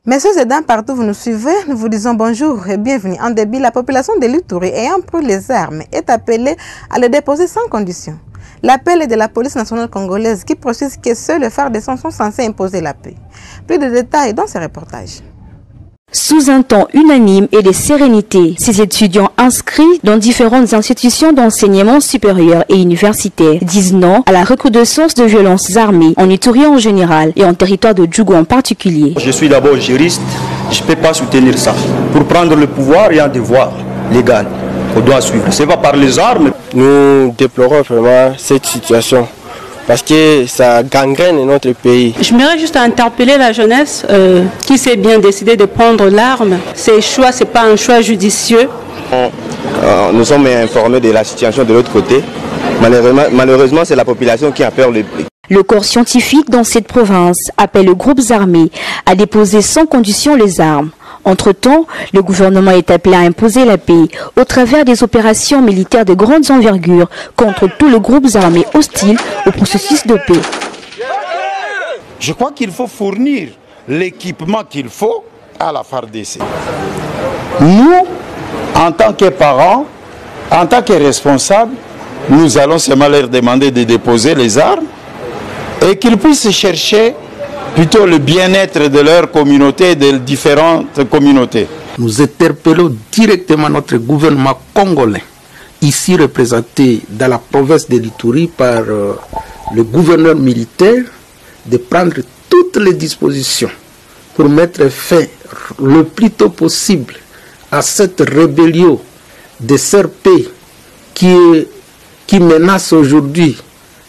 Messieurs et dames, partout vous nous suivez, nous vous disons bonjour et bienvenue. En début, la population de l'Ituri ayant pris les armes est appelée à les déposer sans condition. L'appel est de la police nationale congolaise qui précise que seuls les phares de sang sont censés imposer la paix. Plus de détails dans ce reportage. Sous un ton unanime et de sérénité, ces étudiants inscrits dans différentes institutions d'enseignement supérieur et universitaire disent non à la recrudescence de violences armées en Ituri en général et en territoire de Djougou en particulier. Je suis d'abord juriste, je ne peux pas soutenir ça. Pour prendre le pouvoir, il y a un devoir légal qu'on doit suivre. Ce n'est pas par les armes. Nous déplorons vraiment cette situation, parce que ça gangrène notre pays. Je voudrais juste interpeller la jeunesse qui s'est bien décidé de prendre l'arme. Ces choix, ce n'est pas un choix judicieux. Nous sommes informés de la situation de l'autre côté. Malheureusement, c'est la population qui a peur le plus. Le corps scientifique dans cette province appelle les groupes armés à déposer sans condition les armes. Entre-temps, le gouvernement est appelé à imposer la paix au travers des opérations militaires de grande envergure contre tous les groupes armés hostiles au processus de paix. Je crois qu'il faut fournir l'équipement qu'il faut à la FARDC. Nous, en tant que parents, en tant que responsables, nous allons seulement leur demander de déposer les armes et qu'ils puissent chercher plutôt le bien-être de leur communauté et de différentes communautés. Nous interpellons directement notre gouvernement congolais, ici représenté dans la province de l'Ituri par le gouverneur militaire, de prendre toutes les dispositions pour mettre fin le plus tôt possible à cette rébellion de CRP qui menace aujourd'hui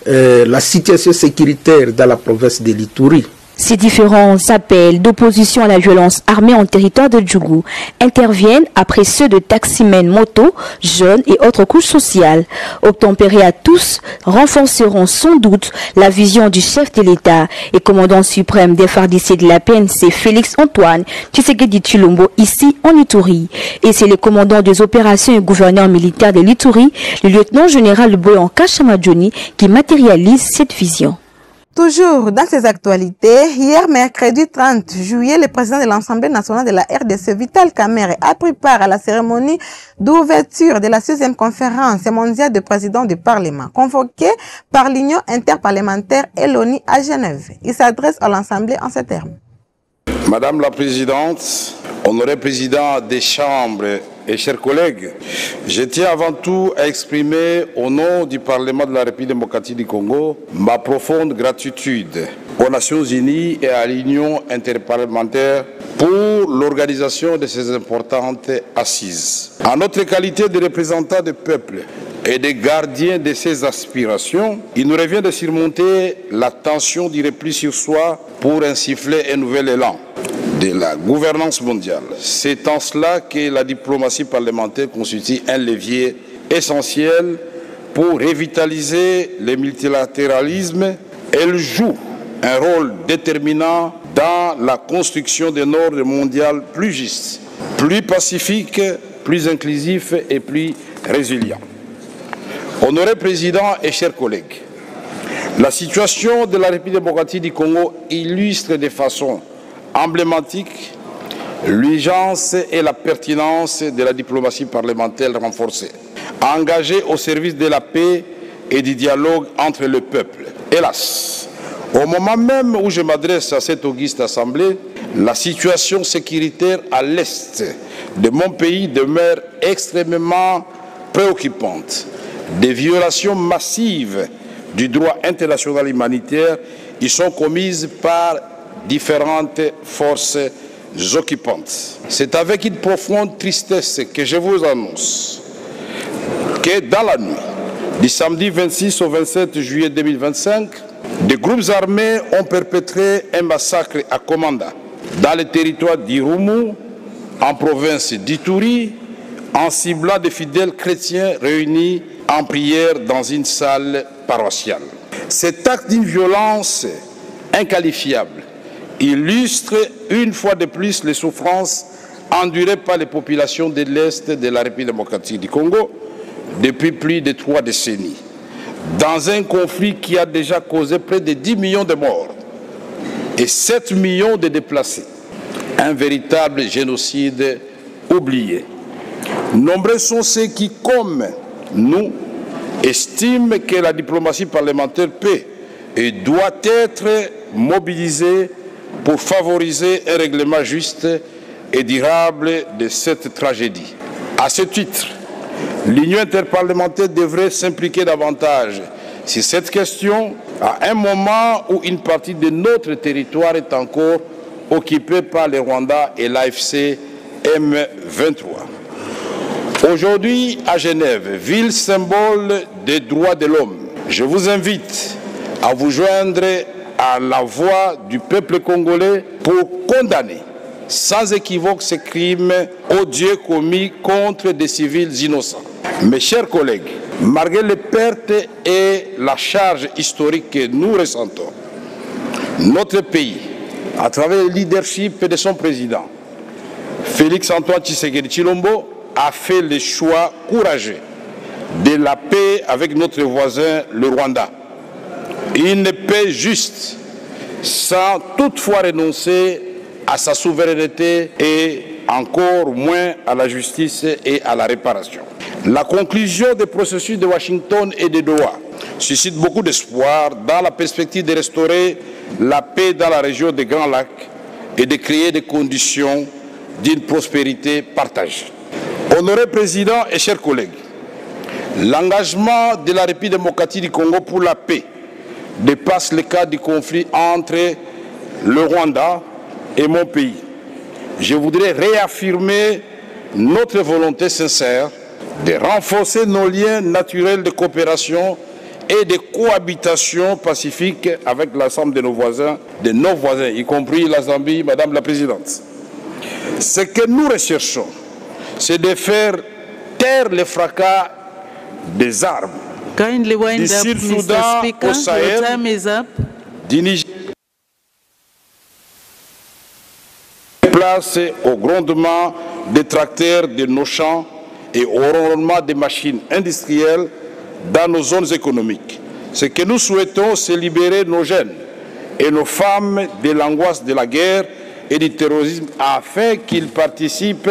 la situation sécuritaire dans la province de l'Ituri. Ces différents appels d'opposition à la violence armée en territoire de Djougou interviennent après ceux de taximens, motos, jeunes et autres couches sociales. Obtempérés à tous, renforceront sans doute la vision du chef de l'État et commandant suprême des FARDC de la PNC, Félix Antoine Tshisekedi Tshilombo, ici en Ituri. Et c'est le commandant des opérations et gouverneur militaire de l'Ituri, le lieutenant-général Boyan Kashamadjoni, qui matérialise cette vision. Toujours dans ces actualités, hier mercredi 30 juillet, le président de l'Assemblée nationale de la RDC, Vital Kamerhe, a pris part à la cérémonie d'ouverture de la 6e conférence mondiale des présidents du Parlement, convoquée par l'Union interparlementaire et l'ONU à Genève. Il s'adresse à l'Assemblée en ces termes. Madame la Présidente, honoré Président des Chambres et chers collègues, je tiens avant tout à exprimer au nom du Parlement de la République démocratique du Congo ma profonde gratitude aux Nations Unies et à l'Union interparlementaire pour l'organisation de ces importantes assises. En notre qualité de représentants du peuple et de gardiens de ses aspirations, il nous revient de surmonter la tension du repli sur soi pour insuffler un nouvel élan de la gouvernance mondiale. C'est en cela que la diplomatie parlementaire constitue un levier essentiel pour revitaliser le multilatéralisme. Elle joue un rôle déterminant dans la construction d'un ordre mondial plus juste, plus pacifique, plus inclusif et plus résilient. Honoré Président et chers collègues, la situation de la République démocratique du Congo illustre de façon emblématique l'urgence et la pertinence de la diplomatie parlementaire renforcée, engagée au service de la paix et du dialogue entre le peuple. Hélas, au moment même où je m'adresse à cette auguste assemblée, la situation sécuritaire à l'est de mon pays demeure extrêmement préoccupante. Des violations massives du droit international humanitaire y sont commises par différentes forces occupantes. C'est avec une profonde tristesse que je vous annonce que dans la nuit du samedi 26 au 27 juillet 2025, des groupes armés ont perpétré un massacre à Komanda, dans le territoire d'Irumu, en province d'Ituri, en ciblant des fidèles chrétiens réunis en prière dans une salle paroissiale. Cet acte d'une violence inqualifiable illustre une fois de plus les souffrances endurées par les populations de l'Est de la République démocratique du Congo depuis plus de 3 décennies, dans un conflit qui a déjà causé près de 10 millions de morts et 7 millions de déplacés. un véritable génocide oublié. Nombreux sont ceux qui, comme nous, estiment que la diplomatie parlementaire peut et doit être mobilisée pour favoriser un règlement juste et durable de cette tragédie. À ce titre, l'Union interparlementaire devrait s'impliquer davantage sur cette question à un moment où une partie de notre territoire est encore occupée par le Rwanda et l'AFC M23. Aujourd'hui, à Genève, ville symbole des droits de l'homme, je vous invite à vous joindre à la voix du peuple congolais pour condamner sans équivoque ces crimes odieux commis contre des civils innocents. Mes chers collègues, malgré les pertes et la charge historique que nous ressentons, notre pays, à travers le leadership de son président, Félix Antoine Tshisekedi Tshilombo, a fait le choix courageux de la paix avec notre voisin, le Rwanda. Une paix juste, sans toutefois renoncer à sa souveraineté et encore moins à la justice et à la réparation. La conclusion des processus de Washington et de Doha suscite beaucoup d'espoir dans la perspective de restaurer la paix dans la région des Grands Lacs et de créer des conditions d'une prospérité partagée. Honoré Président et chers collègues, l'engagement de la République démocratique du Congo pour la paix dépasse le cadre du conflit entre le Rwanda et mon pays. Je voudrais réaffirmer notre volonté sincère de renforcer nos liens naturels de coopération et de cohabitation pacifique avec l'ensemble de nos voisins, y compris la Zambie, Madame la Présidente. Ce que nous recherchons, c'est de faire taire le fracas des armes du Sud-Soudan au Sahel, du Niger, place au grondement des tracteurs de nos champs et au ronronnement des machines industrielles dans nos zones économiques. Ce que nous souhaitons, c'est libérer nos jeunes et nos femmes de l'angoisse de la guerre et du terrorisme afin qu'ils participent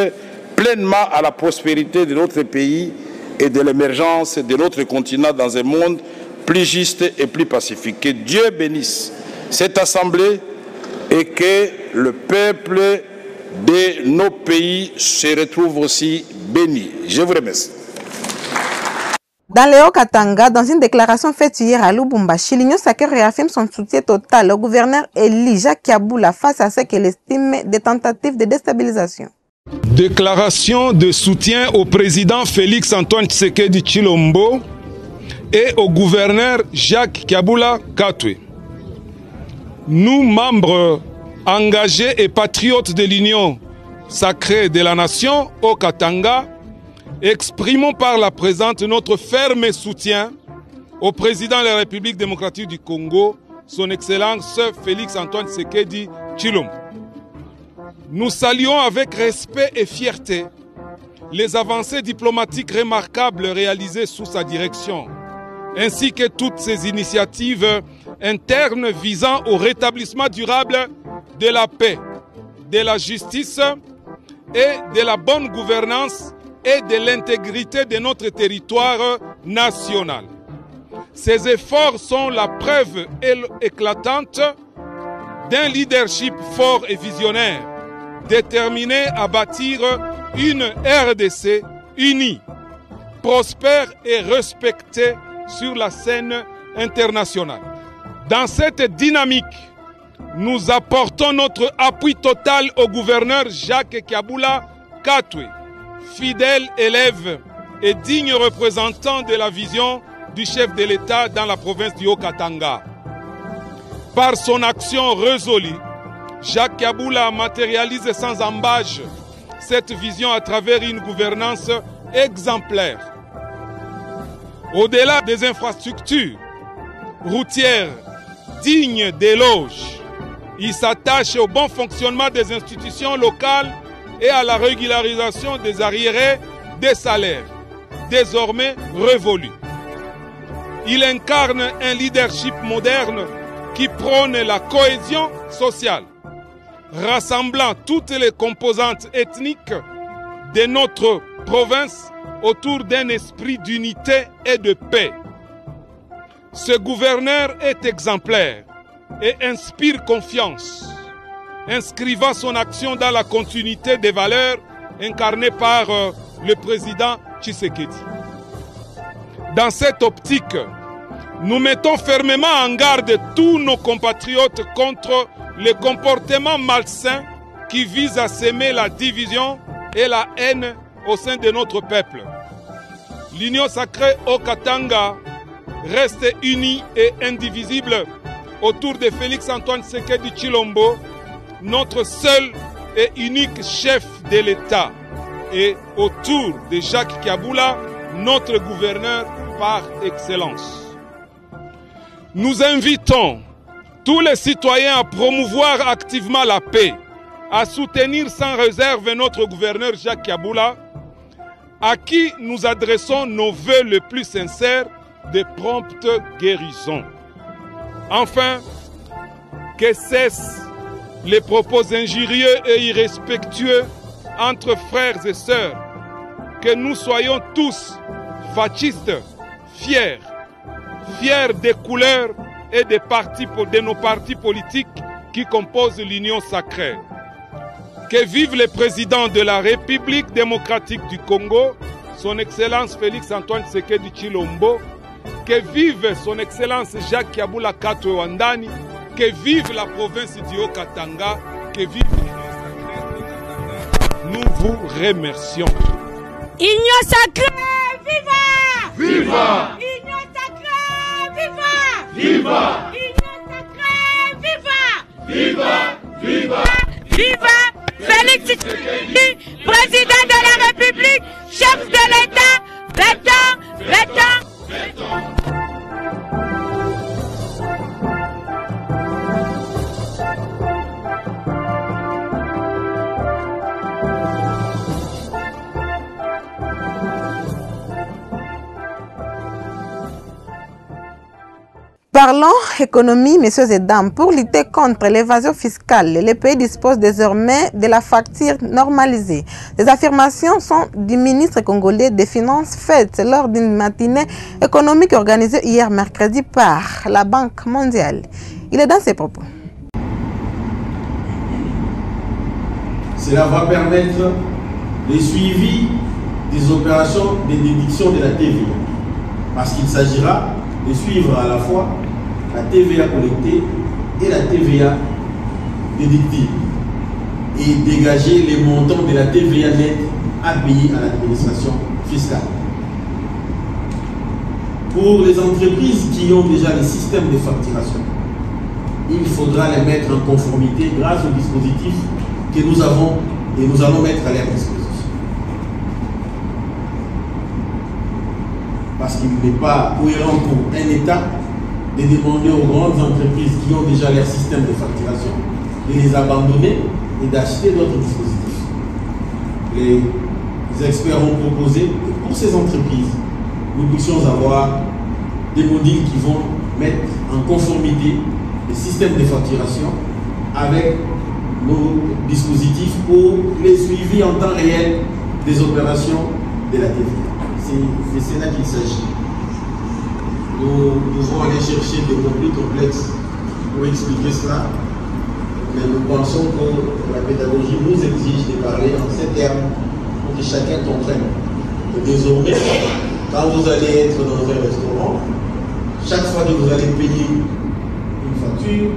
pleinement à la prospérité de notre pays et de l'émergence de notre continent dans un monde plus juste et plus pacifique. Que Dieu bénisse cette assemblée et que le peuple de nos pays se retrouve aussi béni. Je vous remercie. Dans le Haut-Katanga, dans une déclaration faite hier à Lubumbashi, l'Union sacrée réaffirme son soutien total au gouverneur Élie Jacques Kabula face à ce qu'elle estime des tentatives de déstabilisation. Déclaration de soutien au président Félix Antoine Tshisekedi Tshilombo et au gouverneur Jacques Kabula Katwe. Nous, membres engagés et patriotes de l'Union sacrée de la nation au Katanga, exprimons par la présente notre ferme soutien au président de la République démocratique du Congo, son Excellence Félix Antoine Tshisekedi Tshilombo. Nous saluons avec respect et fierté les avancées diplomatiques remarquables réalisées sous sa direction, ainsi que toutes ces initiatives internes visant au rétablissement durable de la paix, de la justice et de la bonne gouvernance et de l'intégrité de notre territoire national. Ces efforts sont la preuve éclatante d'un leadership fort et visionnaire, déterminé à bâtir une RDC unie, prospère et respectée sur la scène internationale. Dans cette dynamique, nous apportons notre appui total au gouverneur Jacques Kabula Katwe, fidèle élève et digne représentant de la vision du chef de l'État dans la province du Haut-Katanga. Par son action résolue, Jacques Kabula matérialise sans ambages cette vision à travers une gouvernance exemplaire. Au-delà des infrastructures routières dignes d'éloge, il s'attache au bon fonctionnement des institutions locales et à la régularisation des arriérés des salaires, désormais révolus. Il incarne un leadership moderne qui prône la cohésion sociale, rassemblant toutes les composantes ethniques de notre province autour d'un esprit d'unité et de paix. Ce gouverneur est exemplaire et inspire confiance, inscrivant son action dans la continuité des valeurs incarnées par le président Tshisekedi. Dans cette optique, nous mettons fermement en garde tous nos compatriotes contre les comportements malsains qui visent à semer la division et la haine au sein de notre peuple. L'Union sacrée au Katanga reste unie et indivisible autour de Félix-Antoine Tshisekedi Tshilombo, notre seul et unique chef de l'État, et autour de Jacques Kabula, notre gouverneur par excellence. Nous invitons tous les citoyens à promouvoir activement la paix, à soutenir sans réserve notre gouverneur Jacques Kabula, à qui nous adressons nos vœux les plus sincères de prompte guérison. Enfin, que cessent les propos injurieux et irrespectueux entre frères et sœurs, que nous soyons tous fascistes, fiers des couleurs et de nos partis politiques qui composent l'Union sacrée. Que vive le président de la République démocratique du Congo, son Excellence Félix-Antoine Tshisekedi Tshilombo, que vive son Excellence Jacques Kabula Katwe Wandani, que vive la province du Haut-Katanga, que vive l'Union sacrée. Nous vous remercions. Union sacrée, viva! Viva! Union sacrée, viva! Viva! Union sacrée, viva! Viva! Viva! Viva! Félix Tshisekedi, président de la République, chef de l'État, béton. Parlons économie, messieurs et dames. Pour lutter contre l'évasion fiscale, les pays disposent désormais de la facture normalisée. Les affirmations sont du ministre congolais des Finances faites lors d'une matinée économique organisée hier mercredi par la Banque mondiale. Il est dans ses propos. Cela va permettre le suivi des opérations de déduction de la TVA, parce qu'il s'agira de suivre à la fois la TVA collectée et la TVA déductible et dégager les montants de la TVA nette à payer à l'administration fiscale. Pour les entreprises qui ont déjà les systèmes de facturation, il faudra les mettre en conformité grâce au dispositif que nous avons et nous allons mettre à leur disposition. Parce qu'il n'est pas cohérent pour un État de demander aux grandes entreprises qui ont déjà leur système de facturation de les abandonner et d'acheter d'autres dispositifs. Les experts ont proposé que pour ces entreprises, nous puissions avoir des modules qui vont mettre en conformité les systèmes de facturation avec nos dispositifs pour les suivis en temps réel des opérations de la TVA. C'est cela qu'il s'agit. Nous pouvons aller chercher des mots plus complexes pour expliquer cela, mais nous pensons que la pédagogie nous exige de parler en ces termes pour que chacun comprenne. Et désormais, quand vous allez être dans un restaurant, chaque fois que vous allez payer une facture,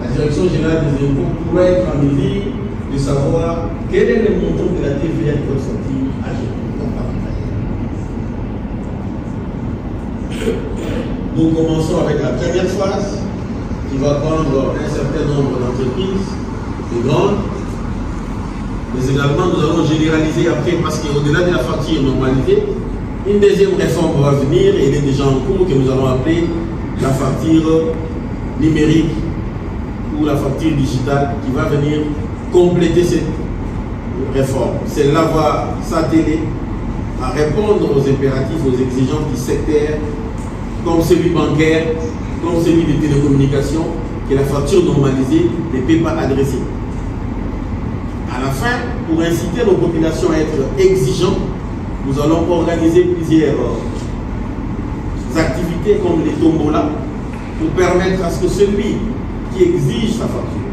la Direction générale des impôts pourrait être en mesure de savoir quel est le montant de la TVA de votre facture à gérer. Nous commençons avec la première phase qui va prendre un certain nombre d'entreprises, des grandes, mais également nous allons généraliser après parce qu'au-delà de la facture normalisée, une deuxième réforme va venir et elle est déjà en cours que nous allons appeler la facture numérique ou la facture digitale qui va venir compléter cette réforme. Celle-là va s'atteler à répondre aux impératifs, aux exigences du secteur comme celui bancaire, comme celui des télécommunications, que la facture normalisée ne peut pas adresser. Enfin, pour inciter nos populations à être exigeantes, nous allons organiser plusieurs activités comme les tombolas pour permettre à ce que celui qui exige sa facture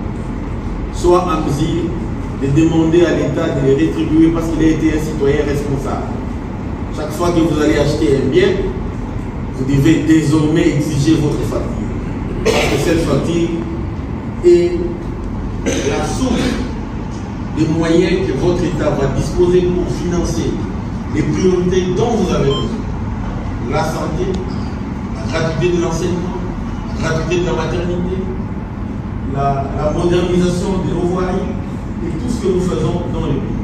soit en mesure de demander à l'État de les rétribuer parce qu'il a été un citoyen responsable. Chaque fois que vous allez acheter un bien, vous devez désormais exiger votre facture. Parce que cette facture est la source des moyens que votre État va disposer pour financer les priorités dont vous avez besoin. La santé, la gratuité de l'enseignement, la gratuité de la maternité, la modernisation des voiries et tout ce que nous faisons dans le pays.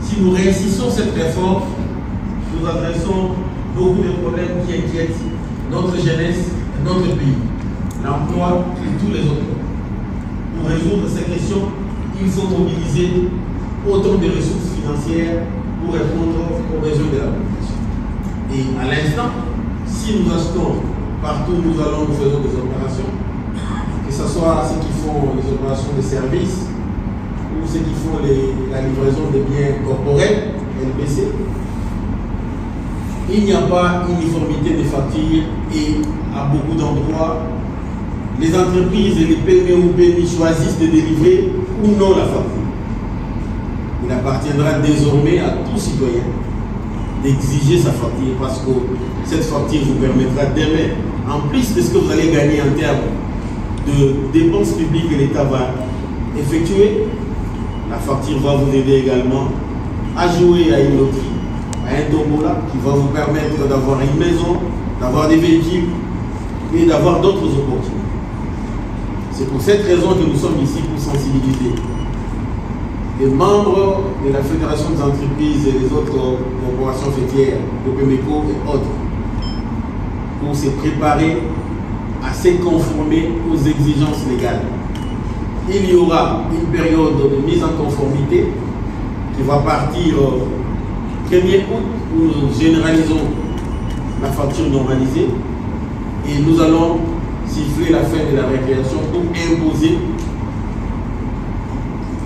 Si nous réussissons cette réforme, nous adressons beaucoup de problèmes qui inquiètent notre jeunesse et notre pays, l'emploi et tous les autres. Pour résoudre ces questions, il faut mobiliser autant de ressources financières pour répondre aux besoins de la population. Et à l'instant, si nous achetons partout où nous allons, nous faisons des opérations, que ce soit ceux qui font les opérations de services ou ceux qui font la livraison des biens corporels, LBC, il n'y a pas uniformité des factures et à beaucoup d'endroits, les entreprises et les PME ou PMI choisissent de délivrer ou non la facture. Il appartiendra désormais à tout citoyen d'exiger sa facture parce que cette facture vous permettra demain, en plus de ce que vous allez gagner en termes de dépenses publiques que l'État va effectuer, la facture va vous aider également à jouer à une loterie, à un tombola qui va vous permettre d'avoir une maison, d'avoir des véhicules et d'avoir d'autres opportunités. C'est pour cette raison que nous sommes ici pour sensibiliser les membres de la Fédération des entreprises et des autres corporations fêtières, Copemeco et autres, pour se préparer à se conformer aux exigences légales. Il y aura une période de mise en conformité qui va partir au 1er août où nous généralisons la facture normalisée et nous allons siffler la fin de la récréation pour imposer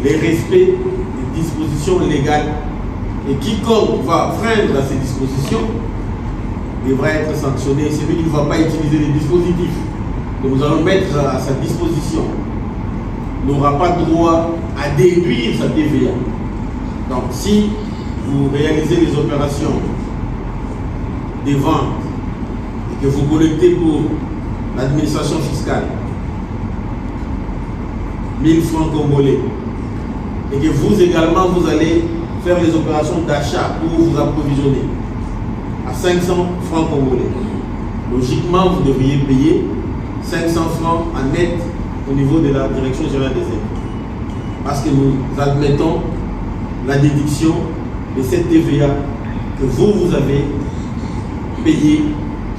les respects des dispositions légales et quiconque va freindre à ces dispositions devra être sanctionné. Celui qui ne va pas utiliser les dispositifs que nous allons mettre à sa disposition n'aura pas droit à déduire sa TVA. Donc si vous réalisez les opérations des ventes et que vous collectez pour l'administration fiscale 1000 francs congolais et que vous également vous allez faire les opérations d'achat pour vous approvisionner à 500 francs congolais, logiquement vous devriez payer 500 francs en net au niveau de la Direction générale des impôts parce que nous admettons la déduction de cette TVA que vous avez payé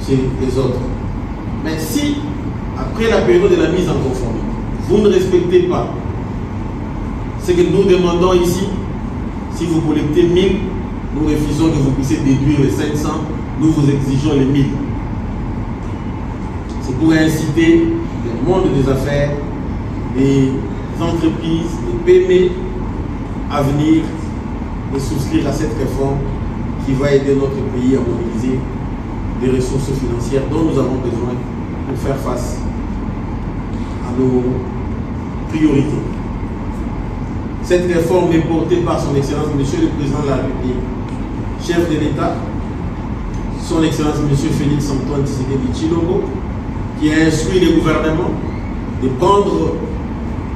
chez les autres. Mais si, après la période de la mise en conformité, vous ne respectez pas ce que nous demandons ici, si vous collectez 1000, nous refusons que vous puissiez déduire les 500, nous vous exigeons les 1000. C'est pour inciter le monde des affaires, les entreprises, les PME à venir et souscrire à cette réforme qui va aider notre pays à mobiliser des ressources financières dont nous avons besoin pour faire face à nos priorités. Cette réforme est portée par son Excellence Monsieur le Président de la République, chef de l'État, son Excellence Monsieur Félix Antoine Tshisekedi Tshilombo, qui a instruit le gouvernement de prendre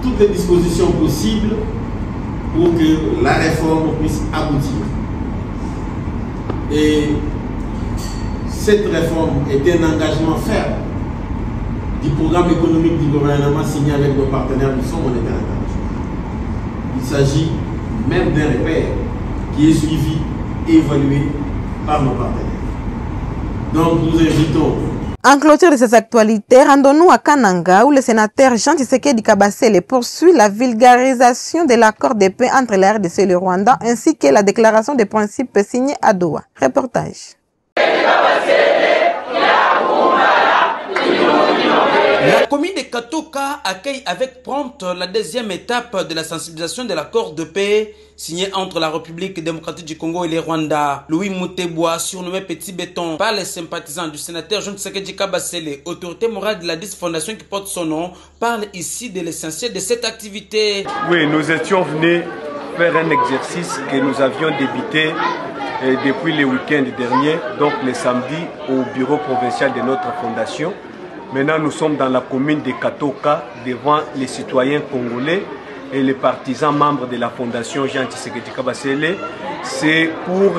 toutes les dispositions possibles pour que la réforme puisse aboutir. Et cette réforme est un engagement ferme du programme économique du gouvernement signé avec nos partenaires du Fonds monétaire international. Il s'agit même d'un repère qui est suivi et évalué par nos partenaires. Donc nous invitons. En clôture de ces actualités, rendons-nous à Kananga où le sénateur Jean Tshisekedi Kabasele poursuit la vulgarisation de l'accord de paix entre la RDC et le Rwanda ainsi que la déclaration des principes signée à Doha. Reportage. La commune de Katoka accueille avec prompte la deuxième étape de la sensibilisation de l'accord de paix signé entre la République démocratique du Congo et le Rwanda. Louis Mouteboa, surnommé Petit Béton par les sympathisants du sénateur John Tshisekedi Kabasele, autorité morale de la 10 fondation qui porte son nom, parle ici de l'essentiel de cette activité. Oui, nous étions venus faire un exercice que nous avions débuté depuis le week-end dernier, donc le samedi au bureau provincial de notre fondation. Maintenant, nous sommes dans la commune de Katoka devant les citoyens congolais et les partisans membres de la fondation Jean Tshisekedi Kabasele. C'est pour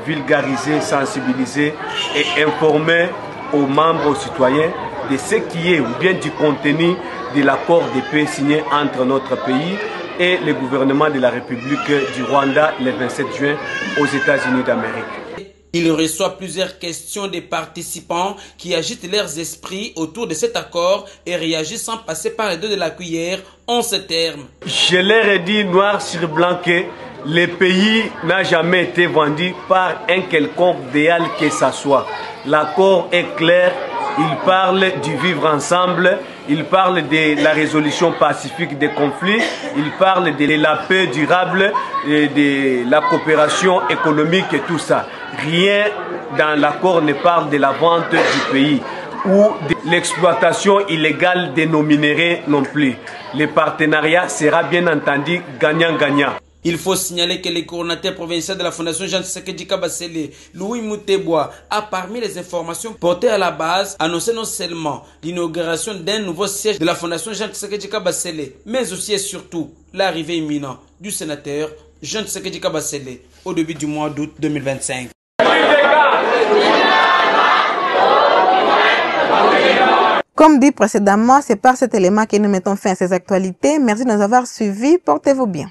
vulgariser, sensibiliser et informer aux membres, aux citoyens de ce qui est ou bien du contenu de l'accord de paix signé entre notre pays et le gouvernement de la République du Rwanda le 27 juin aux États-Unis d'Amérique. Il reçoit plusieurs questions des participants qui agitent leurs esprits autour de cet accord et réagissent sans passer par les deux de la cuillère en ces termes. Je leur ai dit noir sur blanc que le pays n'a jamais été vendu par un quelconque idéal que ce soit. L'accord est clair, il parle du vivre ensemble, il parle de la résolution pacifique des conflits, il parle de la paix durable, de la coopération économique et tout ça. Rien dans l'accord ne parle de la vente du pays ou de l'exploitation illégale de nos minéraux non plus. Le partenariat sera bien entendu gagnant-gagnant. Il faut signaler que le coordinateur provincial de la Fondation Jean Tshisekedi Kabasele, Louis Mouteboa, a parmi les informations portées à la base annoncé non seulement l'inauguration d'un nouveau siège de la Fondation Jean Tshisekedi Kabasele, mais aussi et surtout l'arrivée imminente du sénateur Jean Tshisekedi Kabasele au début du mois d'août 2025. Comme dit précédemment, c'est par cet élément que nous mettons fin à ces actualités. Merci de nous avoir suivis. Portez-vous bien.